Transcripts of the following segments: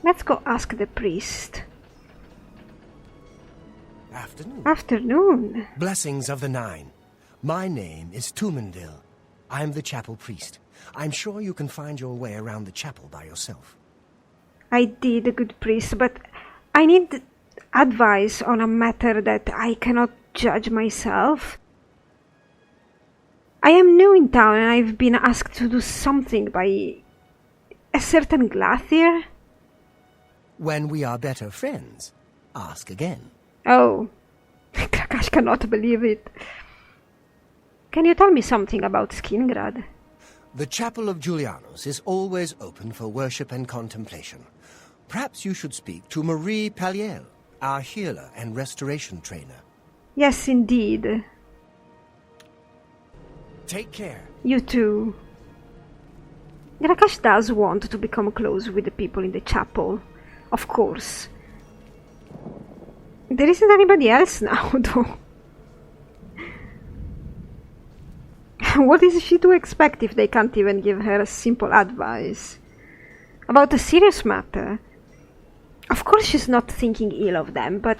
Let's go ask the priest. Afternoon. Afternoon. Blessings of the Nine. My name is Tumendil. I'm the chapel priest. I'm sure you can find your way around the chapel by yourself. I did, a good priest, but I need advice on a matter that I cannot judge myself. I am new in town and I've been asked to do something by a certain Glathier. When we are better friends, ask again. Oh, Gra-Kash cannot believe it. Can you tell me something about Skingrad? The Chapel of Julianus is always open for worship and contemplation. Perhaps you should speak to Marie Palliel, our healer and restoration trainer. Yes, indeed. Take care. You too. Gra-Kash does want to become close with the people in the chapel, of course. There isn't anybody else now, though. What is she to expect if they can't even give her a simple advice? About a serious matter. Of course she's not thinking ill of them, but...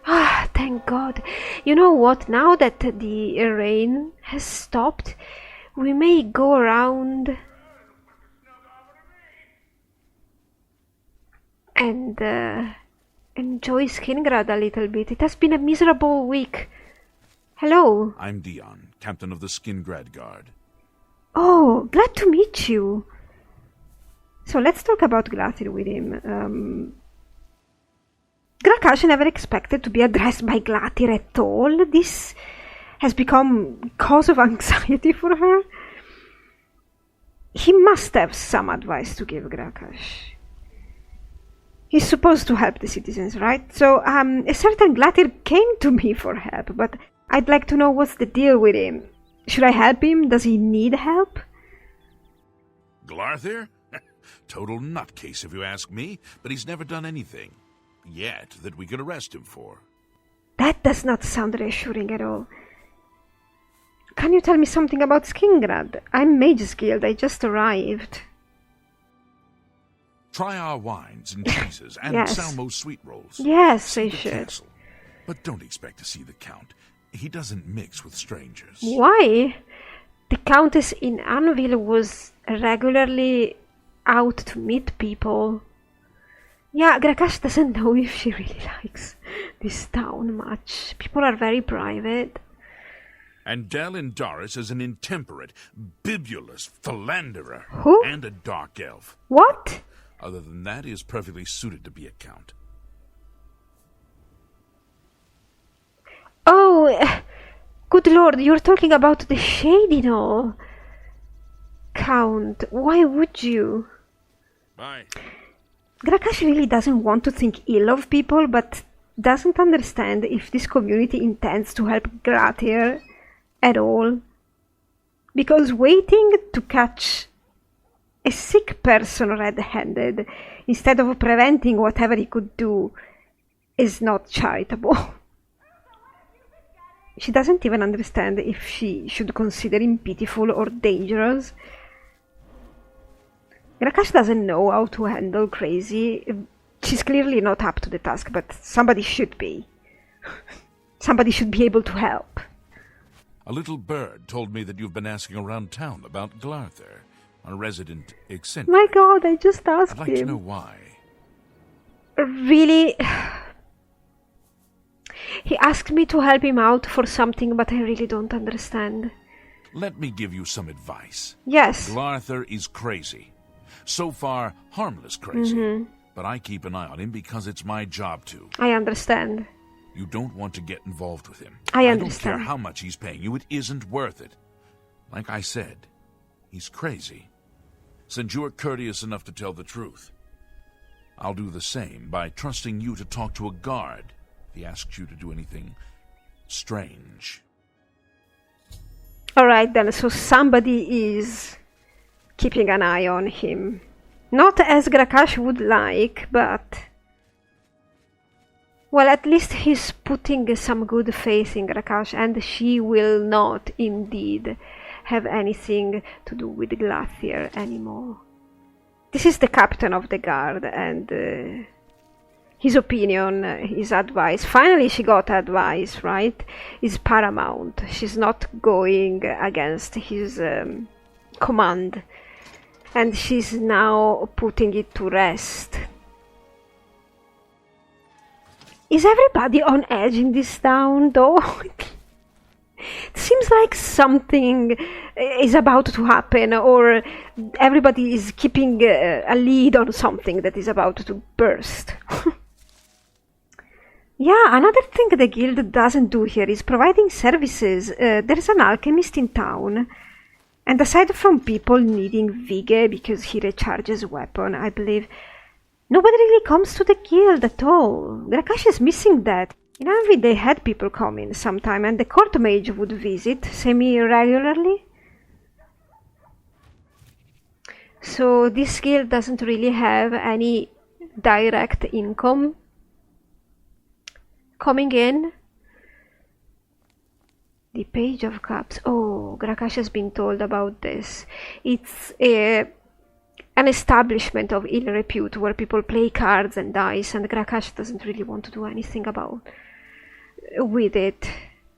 Ah, thank God. You know what, now that the rain has stopped, we may go around and enjoy Skingrad a little bit. It has been a miserable week. Hello. I'm Dion, captain of the Skingrad Guard. Oh, glad to meet you. So let's talk about Glathier with him. Gra-Kash never expected to be addressed by Glathier at all. This has become cause of anxiety for her. He must have some advice to give Gra-Kash. He's supposed to help the citizens, right? So, a certain Glathier came to me for help, but I'd like to know what's the deal with him. Should I help him? Does he need help? Glarther? Total nutcase if you ask me, but he's never done anything yet that we could arrest him for. That does not sound reassuring at all. Can you tell me something about Skingrad? I'm Mage's Guild, I just arrived. Try our wines and cheeses and Yes. Salmo's sweet rolls. Yes, See I the should. castle. But don't expect to see the Count. He doesn't mix with strangers. Why? The Countess in Anvil was regularly out to meet people. Yeah, Gra-Kash doesn't know if she really likes this town much. People are very private. And Del Indaris is an intemperate, bibulous philanderer. Who? And a dark elf. What? Other than that, he is perfectly suited to be a count. Oh, good lord, you're talking about the Shadinol. Count, why would you? Bye. Gra-Kash really doesn't want to think ill of people, but doesn't understand if this community intends to help Glathier at all. Because waiting to catch a sick person red-handed instead of preventing whatever he could do is not charitable. She doesn't even understand if she should consider him pitiful or dangerous. Gra-Kash doesn't know how to handle crazy. She's clearly not up to the task, but somebody should be. Somebody should be able to help. A little bird told me that you've been asking around town about Glarther, a resident eccentric. My god, I just asked I'd like him. to know why. Really? He asked me to help him out for something, but I really don't understand. Let me give you some advice. Yes. Glarther is crazy. So far, harmless crazy. But I keep an eye on him because it's my job to. I understand. You don't want to get involved with him. I don't understand. care how much he's paying you. It isn't worth it. Like I said, he's crazy. Since you are courteous enough to tell the truth, I'll do the same by trusting you to talk to a guard if he asks you to do anything strange. Alright then, so somebody is keeping an eye on him. Not as Gra-Kash would like, but... well, at least he's putting some good faith in Gra-Kash, and she will not, indeed, have anything to do with Glathier anymore. this is the captain of the guard, and his opinion, his advice. Finally, she got advice, right? Is paramount. She's not going against his command, and she's now putting it to rest. Is everybody on edge in this town, though? It seems like something is about to happen, or everybody is keeping a lead on something that is about to burst. Yeah, another thing the guild doesn't do here is providing services. There's an alchemist in town, and aside from people needing Vige because he recharges weapon, I believe, nobody really comes to the guild at all. Gra-Kash is missing that. In Anvi they had people come in sometime, and the court mage would visit semi-regularly. So this guild doesn't really have any direct income coming in. The Page of Cups. Oh, Gra-Kash has been told about this. It's an establishment of ill repute where people play cards and dice, and Gra-Kash doesn't really want to do anything with it.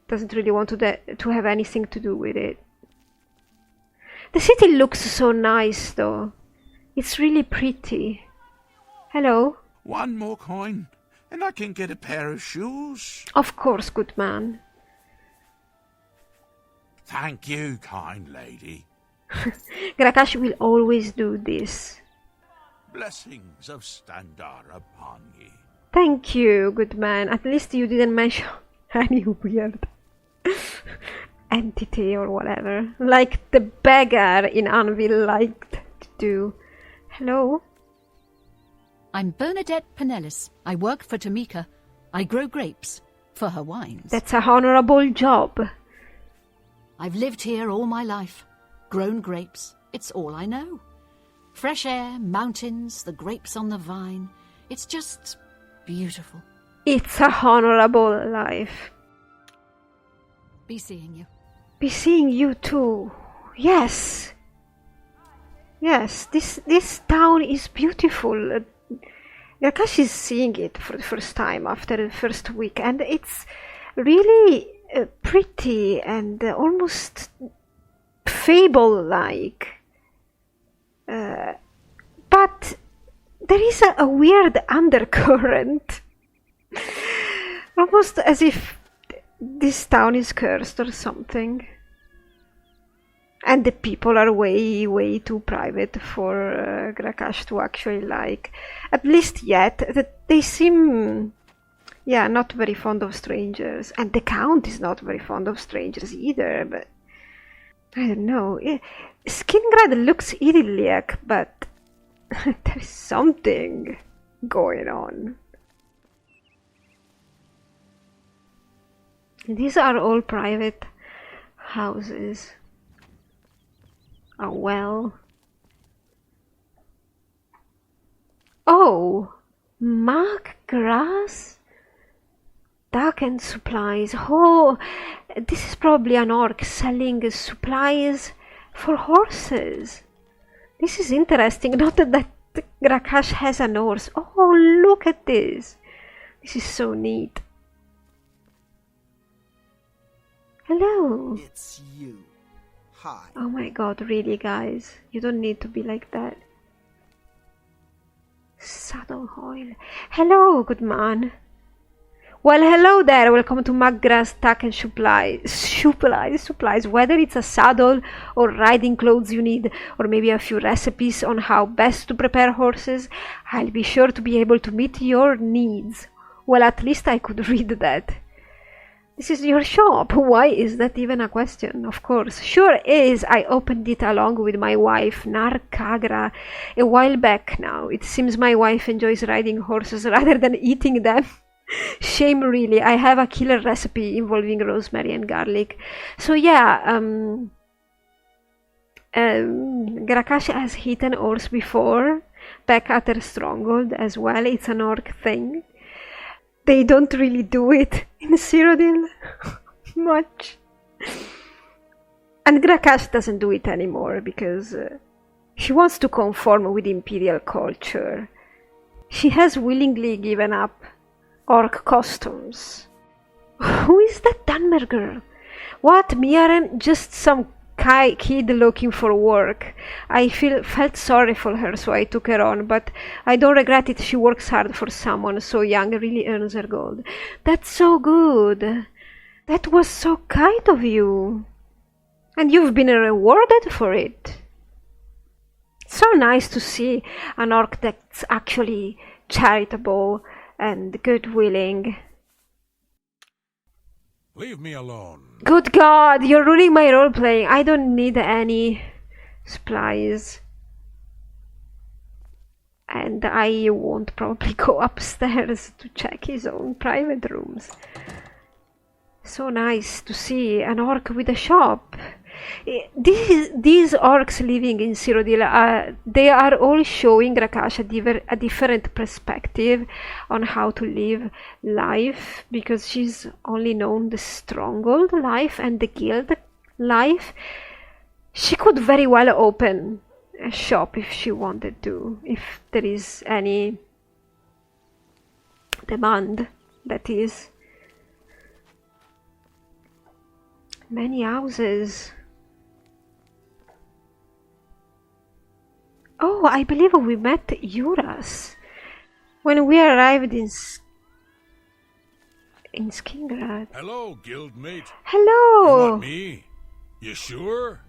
Doesn't really want to have anything to do with it. The city looks so nice, though. It's really pretty. Hello? One more coin, and I can get a pair of shoes. Of course, good man. Thank you, kind lady. Gra-Kash will always do this. Blessings of Standar upon ye. Thank you, good man. At least you didn't mention any weird entity or whatever, like the beggar in Anvil liked to do. Hello? I'm Bernadette Pinellis. I work for Tamika. I grow grapes for her wines. That's a honorable job. I've lived here all my life. Grown grapes. It's all I know. Fresh air, mountains, the grapes on the vine. It's just beautiful. It's a honorable life. Be seeing you. Be seeing you too. Yes. Yes, this town is beautiful. Gra-Kash is seeing it for the first time after the first week, and it's really pretty and almost fable-like. But there is a weird undercurrent. Almost as if this town is cursed or something. And the people are way, way too private for Gra-Kash to actually like. At least yet, that they seem, yeah, not very fond of strangers. And the Count is not very fond of strangers either, but I don't know. Skingrad looks idyllic, but there's something going on. These are all private houses. A well. Oh, mark grass, duck and supplies. Oh, this is probably an orc selling supplies for horses. This is interesting. Not that Gra-Kash has an horse. Oh, look at this. This is so neat. Hello. It's you. Hi. Oh my god, really, guys? You don't need to be like that. Saddle oil. Hello, good man. Well, hello there. Welcome to Maggra's Tack and Supplies. Whether it's a saddle or riding clothes you need, or maybe a few recipes on how best to prepare horses, I'll be sure to be able to meet your needs. Well, at least I could read that. This is your shop. Why is that even a question? Of course. Sure is. I opened it along with my wife, Narkagra, a while back now. It seems my wife enjoys riding horses rather than eating them. Shame, really. I have a killer recipe involving rosemary and garlic. So yeah, Gra-Kash has eaten orcs before, back at her stronghold as well. It's an orc thing. They don't really do it in Cyrodiil much. And Gra-Kash doesn't do it anymore because She wants to conform with imperial culture. She has willingly given up orc costumes. Who is that Dunmer girl? What, Miaren? Just some kid looking for work. I felt sorry for her, so I took her on, but I don't regret it. She works hard for someone so young, really earns her gold. That's so good. That was so kind of you. And you've been rewarded for it. So nice to see an orc that's actually charitable and good-willing. Leave me alone. Good God, you're ruining my role-playing. I don't need any supplies. And I won't probably go upstairs to check his own private rooms. So nice to see an orc with a shop. These orcs living in Cyrodiil, they are all showing Gra-Kash a different perspective on how to live life, because she's only known the stronghold life and the guild life. She could very well open a shop if she wanted to, if there is any demand, that is. Many houses. Oh, I believe we met Euras when we arrived in Skingrad. Hello, guildmate. Hello! You want me? You sure?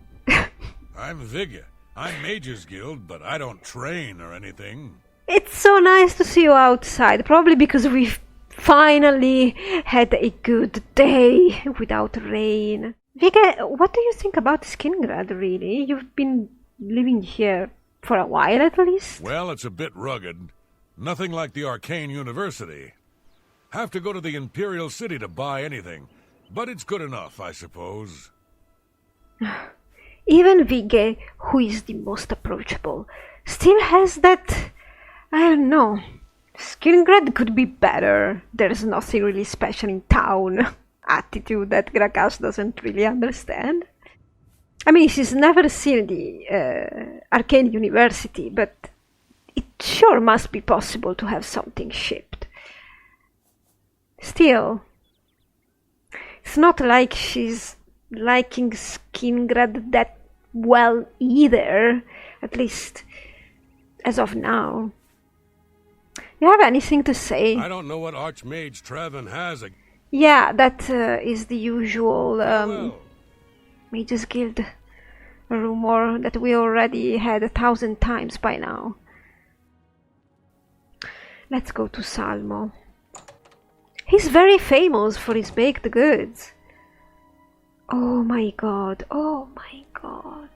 I'm Vigga. I'm Mage's Guild, but I don't train or anything. It's so nice to see you outside, probably because we've finally had a good day without rain. Vigga, what do you think about Skingrad, really? You've been living here for a while, at least? Well, it's a bit rugged. Nothing like the Arcane University. Have to go to the Imperial City to buy anything. But it's good enough, I suppose. Even Vigga, who is the most approachable, still has that, I don't know, Skingrad could be better, there's nothing really special in town attitude that Gra-Kash doesn't really understand. I mean, she's never seen the Arcane University, but it sure must be possible to have something shipped. Still, it's not like she's liking Skingrad that well either, at least as of now. You have anything to say? I don't know what Archmage Traven has. Yeah, that is the usual Well. Mage's Guild rumor that we already had 1,000 times by now. Let's go to Salmo. He's very famous for his baked goods. Oh my god, oh my god.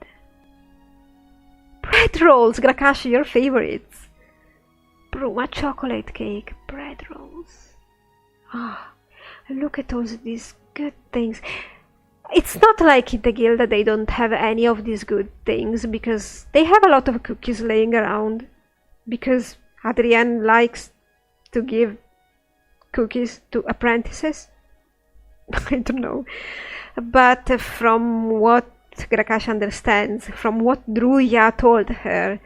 Bread rolls, Gra-Kash, your favorites. Bruma chocolate cake, bread rolls. Ah, look at all these good things. It's not like in the guild that they don't have any of these good things, because they have a lot of cookies laying around. Because Adrienne likes to give cookies to apprentices. I don't know. But from what Gra-Kash understands, from what Druya told her,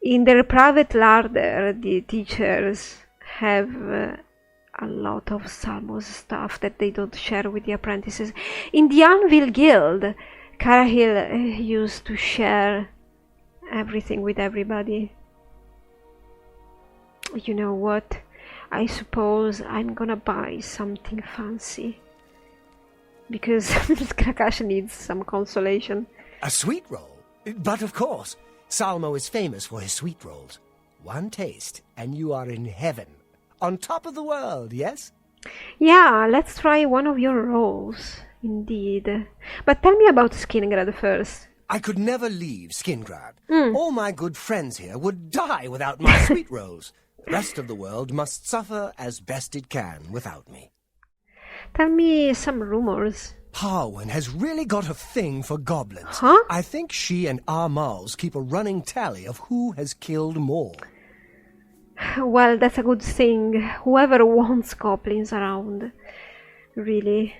in their private larder, the teachers have a lot of Salmo's stuff that they don't share with the apprentices. In the Anvil Guild, Cyrodiil used to share everything with everybody. You know what? I suppose I'm gonna buy something fancy. Because Gra-Kash needs some consolation. A sweet roll? But of course, Salmo is famous for his sweet rolls. One taste, and you are in heaven. On top of the world, yes? Yeah, let's try one of your rolls. Indeed. But tell me about Skingrad first. I could never leave Skingrad. All my good friends here would die without my sweet rolls. The rest of the world must suffer as best it can without me. Tell me some rumors. Harwin has really got a thing for goblins. Huh? I think she and Armals keep a running tally of who has killed more. Well, that's a good thing. Whoever wants goblins around. Really.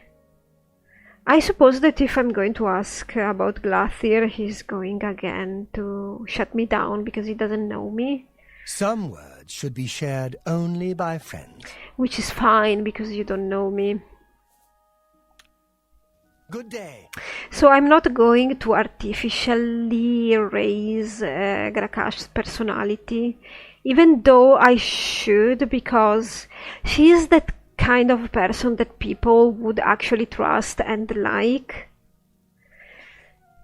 I suppose that if I'm going to ask about Glathir, he's going again to shut me down because he doesn't know me. Some words should be shared only by friends. Which is fine because you don't know me. Good day. So I'm not going to artificially raise Gra-Kash's personality, even though I should, because she is that kind of person that people would actually trust and like.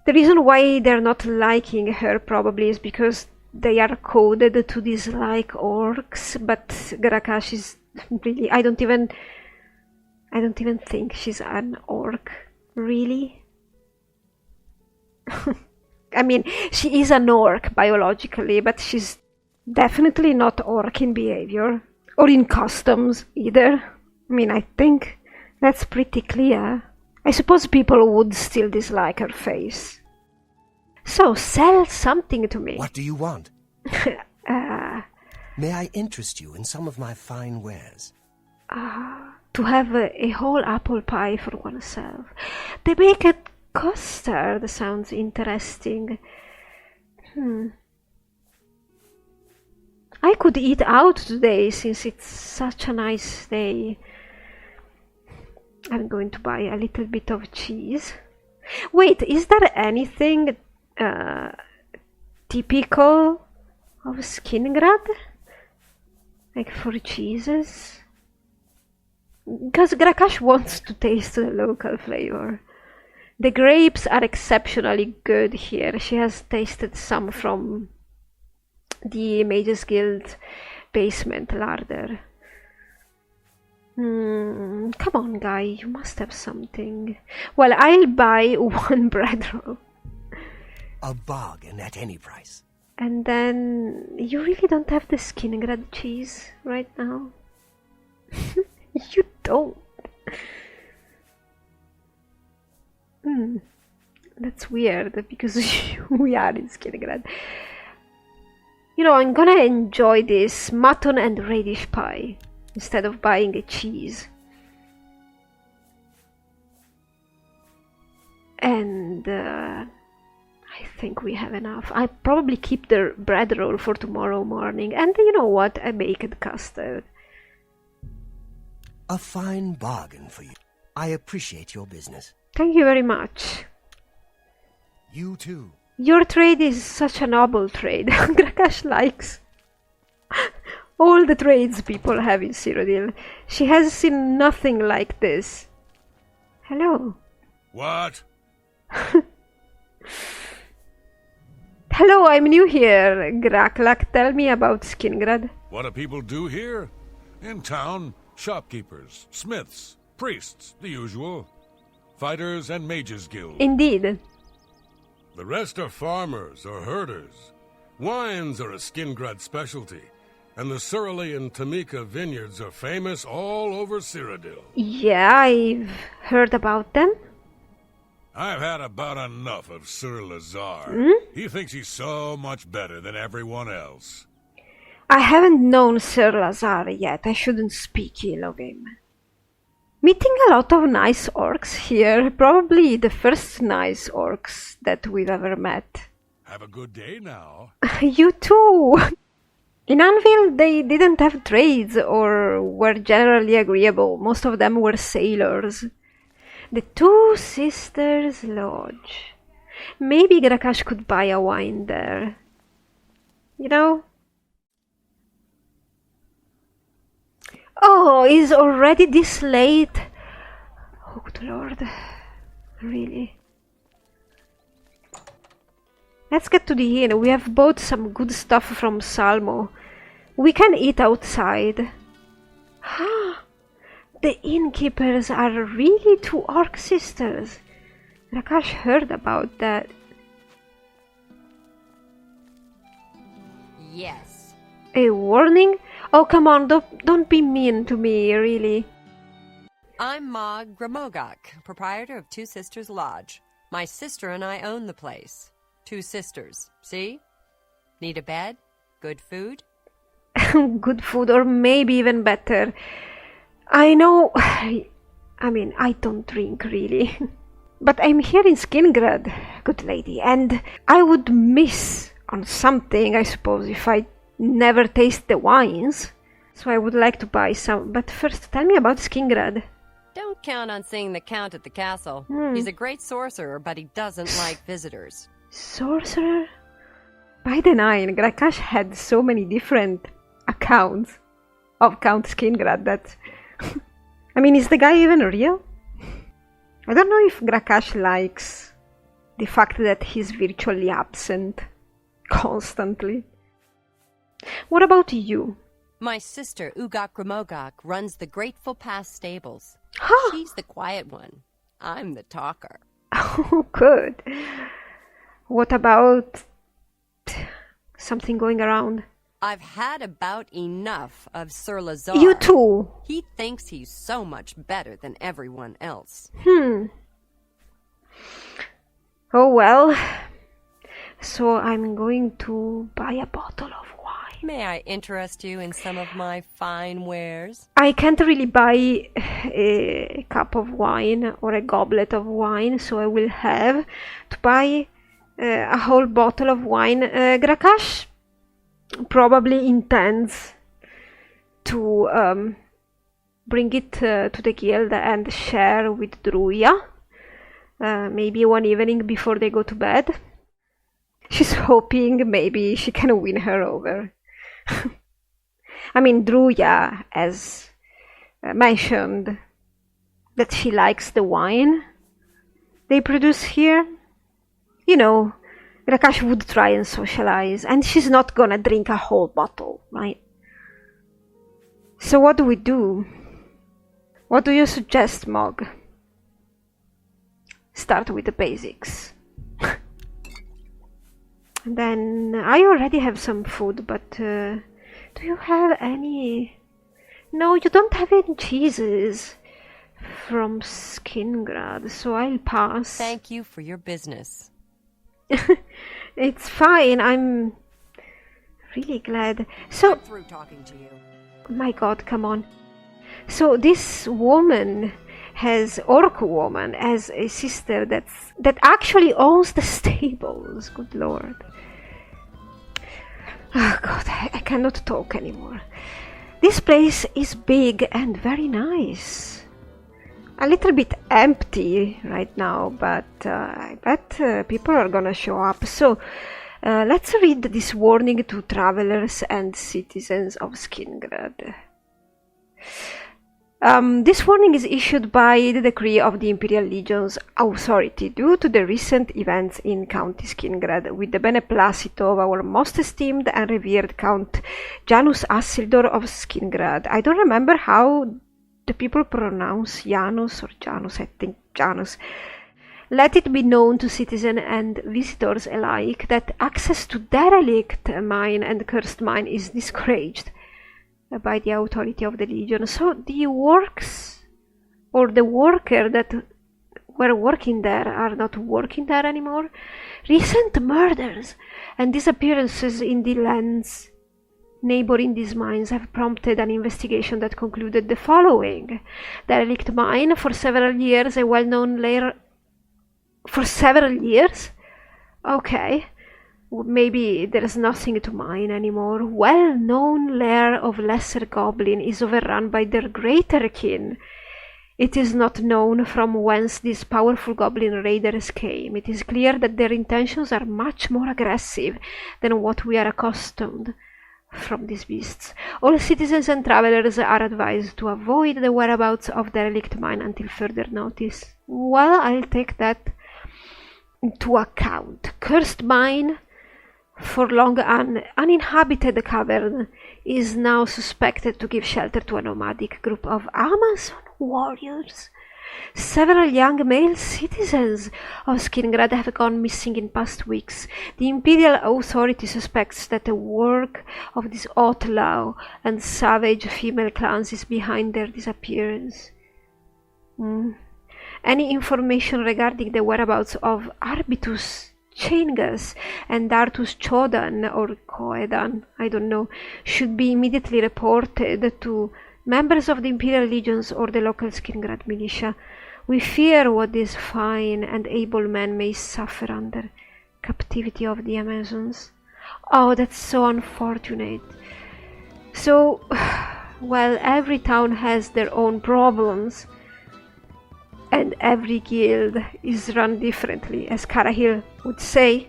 The reason why they're not liking her probably is because they are coded to dislike orcs, but Gra-Kash is really... I don't even think she's an orc, really. I mean, she is an orc biologically, but she's definitely not orc in behavior, or in customs either. I mean, I think that's pretty clear. I suppose people would still dislike her face. So, sell something to me. What do you want? May I interest you in some of my fine wares? To have a whole apple pie for oneself. They make a custard. Sounds interesting. I could eat out today since it's such a nice day. I'm going to buy a little bit of cheese. Wait, is there anything typical of Skingrad? Like for cheeses? Because Gra-Kash wants to taste the local flavor. The grapes are exceptionally good here. She has tasted some from the Mages Guild basement larder. Come on, guy, you must have something. Well, I'll buy one bread roll. A bargain at any price. And then, you really don't have the Skingrad cheese right now? You don't. That's weird, because we are in Skingrad. You know, I'm gonna enjoy this mutton and radish pie instead of buying a cheese. And I think we have enough. I'll probably keep the bread roll for tomorrow morning. And you know what? A baked custard. A fine bargain for you. I appreciate your business. Thank you very much. You too. Your trade is such a noble trade. Gra-Kash likes all the trades people have in Cyrodiil. She has seen nothing like this. Hello. What? Hello, I'm new here. Gra-Kash, tell me about Skingrad. What do people do here? In town, shopkeepers, smiths, priests, the usual. Fighters and mages guild. Indeed. The rest are farmers or herders. Wines are a Skingrad specialty, and the Cyrodiil and Tamika vineyards are famous all over Cyrodiil. Yeah, I've heard about them. I've had about enough of Sir Lazar. He thinks he's so much better than everyone else. I haven't known Sir Lazar yet. I shouldn't speak ill of him. Meeting a lot of nice orcs here. Probably the first nice orcs that we've ever met. Have a good day now. You too! In Anvil, they didn't have trades or were generally agreeable. Most of them were sailors. The Two Sisters Lodge. Maybe Gra-Kash could buy a wine there. You know? Oh, is already this late? Oh, good lord. Really? Let's get to the inn. We have bought some good stuff from Salmo. We can eat outside. The innkeepers are really two orc sisters. Gra-Kash heard about that. Yes. A warning? Oh, come on, don't be mean to me, really. I'm Ma Gramogak, proprietor of Two Sisters Lodge. My sister and I own the place. Two sisters, see? Need a bed? Good food? Good food, or maybe even better. I know... I mean, I don't drink, really. But I'm here in Skingrad, good lady, and I would miss on something, I suppose, if I never taste the wines. So I would like to buy some. But first, tell me about Skingrad. Don't count on seeing the Count at the castle. He's a great sorcerer, but he doesn't like visitors. Sorcerer? By the nine, Gra-Kash had so many different accounts of Count Skingrad that... I mean, is the guy even real? I don't know if Gra-Kash likes the fact that he's virtually absent constantly. What about you? My sister, Ugak runs the Grateful Pass stables. Huh. She's the quiet one. I'm the talker. Oh, good. What about something going around? I've had about enough of Sir Lazar. You too. He thinks he's so much better than everyone else. Oh well. So I'm going to buy a bottle of wine. May I interest you in some of my fine wares? I can't really buy a cup of wine or a goblet of wine, so I will have to buy a whole bottle of wine. Gra-Kash probably intends to bring it to the guild and share with Druya, maybe one evening before they go to bed. She's hoping maybe she can win her over. I mean, Druya has mentioned that she likes the wine they produce here. You know, Gra-Kash would try and socialize, and she's not gonna drink a whole bottle, right? So what do we do? What do you suggest, Mog? Start with the basics. And then I already have some food, but do you have any... No, you don't have any cheeses from Skingrad, so I'll pass. Thank you for your business. It's fine, I'm really glad. So, I'm through talking to you. my god, come on. So this woman has, Orc woman, has a sister that actually owns the stables. Good lord. Oh god, I cannot talk anymore. This place is big and very nice. A little bit empty right now, but I bet people are gonna show up. So let's read this warning to travelers and citizens of Skingrad. This warning is issued by the decree of the Imperial Legion's authority due to the recent events in County Skingrad, with the beneplácito of our most esteemed and revered Count Janus Asildor of Skingrad. I don't remember how the people pronounce Janus or Janus, I think Janus. Let it be known to citizens and visitors alike that access to derelict mine and cursed mine is discouraged by the authority of the Legion. So the works or the worker that were working there are not working there anymore. Recent murders and disappearances in the lands neighboring these mines have prompted an investigation that concluded the following. Derelict mine, for several years a well-known lair... For several years? Okay. Maybe there's nothing to mine anymore. Well-known lair of lesser goblin is overrun by their greater kin. It is not known from whence these powerful goblin raiders came. It is clear that their intentions are much more aggressive than what we are accustomed from these beasts. All citizens and travelers are advised to avoid the whereabouts of derelict mine until further notice. Well, I'll take that into account. Cursed mine, for long uninhabited cavern, is now suspected to give shelter to a nomadic group of Amazon warriors. Several young male citizens of Skingrad have gone missing in past weeks. The Imperial Authority suspects that the work of these outlaw and savage female clans is behind their disappearance. Any information regarding the whereabouts of Arbitus Chaingus and Dartus Chodan or Coedan, I don't know, should be immediately reported to members of the Imperial Legions or the local Skingrad militia. We fear what these fine and able men may suffer under captivity of the Amazons. Oh, that's so unfortunate. So, well, every town has their own problems, and every guild is run differently, as Cyrodiil would say.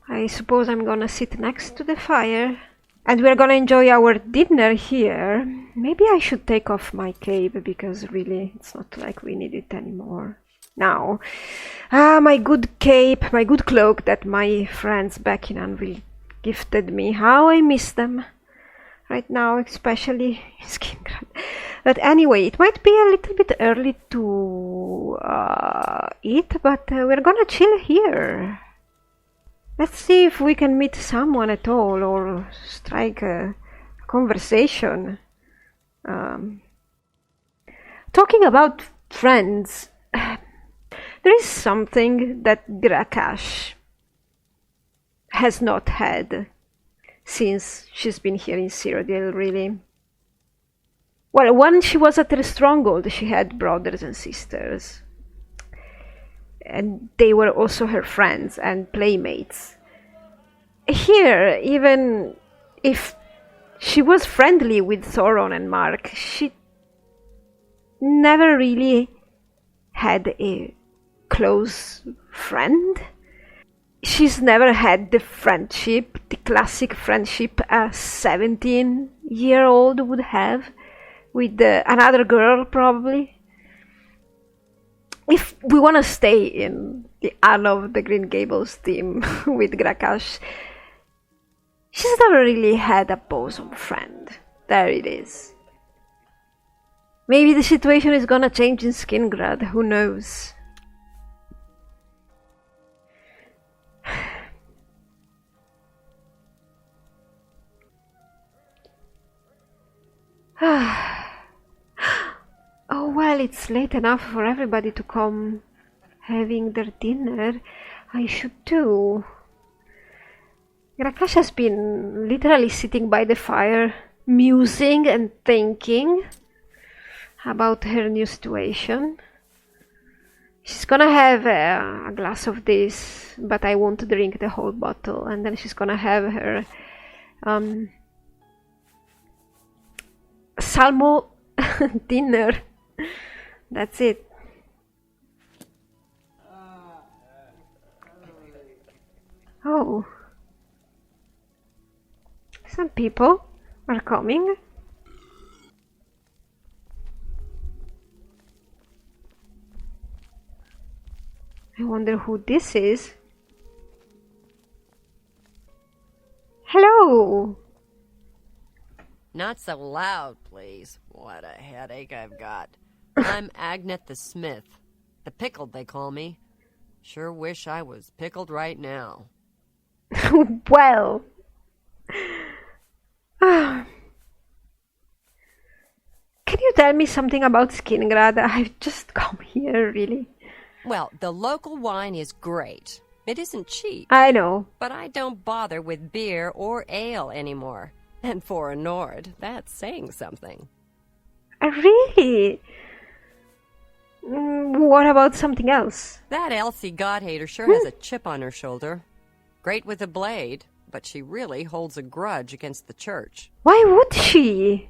I suppose I'm gonna sit next to the fire, and we're gonna enjoy our dinner here. Maybe I should take off my cape, because really, it's not like we need it anymore. Now, my good cape, my good cloak that my friends back in Anvil gifted me. How I miss them right now, especially in Skingrad. But anyway, it might be a little bit early to eat, but we're gonna chill here. Let's see if we can meet someone at all or strike a conversation. Talking about friends, there is something that Gra-Kash has not had since she's been here in Cyrodiil, really. Well, when she was at her stronghold, she had brothers and sisters. And they were also her friends and playmates. Here, even if she was friendly with Thoron and Mark, she never really had a close friend. She's never had the friendship, the classic friendship a 17-year-old would have with another girl, probably. If we want to stay in the Anne of the Green Gables theme with Gra-Kash, she's never really had a bosom friend. There it is. Maybe the situation is gonna change in Skingrad, who knows? Oh, well, it's late enough for everybody to come having their dinner. I should too. Gra-Kash has been literally sitting by the fire, musing and thinking about her new situation. She's gonna have a glass of this, but I won't drink the whole bottle. And then she's gonna have her salmo dinner. That's it. Oh. Some people are coming. I wonder who this is. Hello! Not so loud, please. What a headache I've got. I'm Agnet the Smith. The Pickled, they call me. Sure wish I was pickled right now. Well... Can you tell me something about Skingrad? I've just come here, really. Well, the local wine is great. It isn't cheap. I know. But I don't bother with beer or ale anymore. And for a Nord, that's saying something. Really? What about something else? That Elsie Godhater sure has a chip on her shoulder. Great with a blade, but she really holds a grudge against the church. Why would she?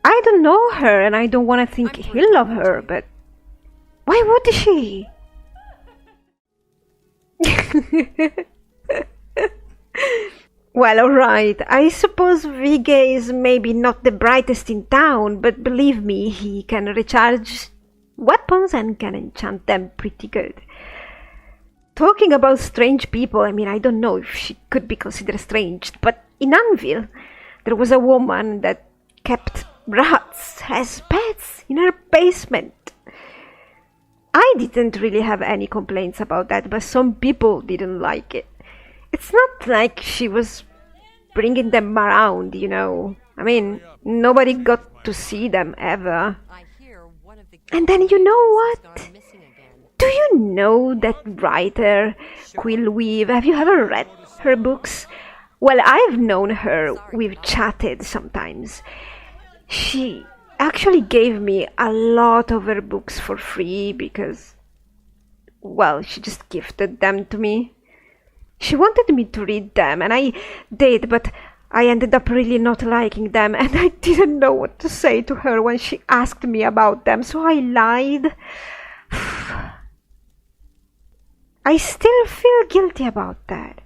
I don't know her and I don't want to think ill of her, but why would she? Well, alright, I suppose Vigge is maybe not the brightest in town, but believe me, he can recharge weapons and can enchant them pretty good. Talking about strange people, I mean, I don't know if she could be considered strange, but in Anvil, there was a woman that kept rats as pets in her basement. I didn't really have any complaints about that, but some people didn't like it. It's not like she was bringing them around, you know. I mean, nobody got to see them ever. And then you know what? Do you know that writer, Quillweave? Have you ever read her books? Well, I've known her. We've chatted sometimes. She actually gave me a lot of her books for free because, well, she just gifted them to me. She wanted me to read them, and I did, but I ended up really not liking them, and I didn't know what to say to her when she asked me about them, so I lied. I still feel guilty about that.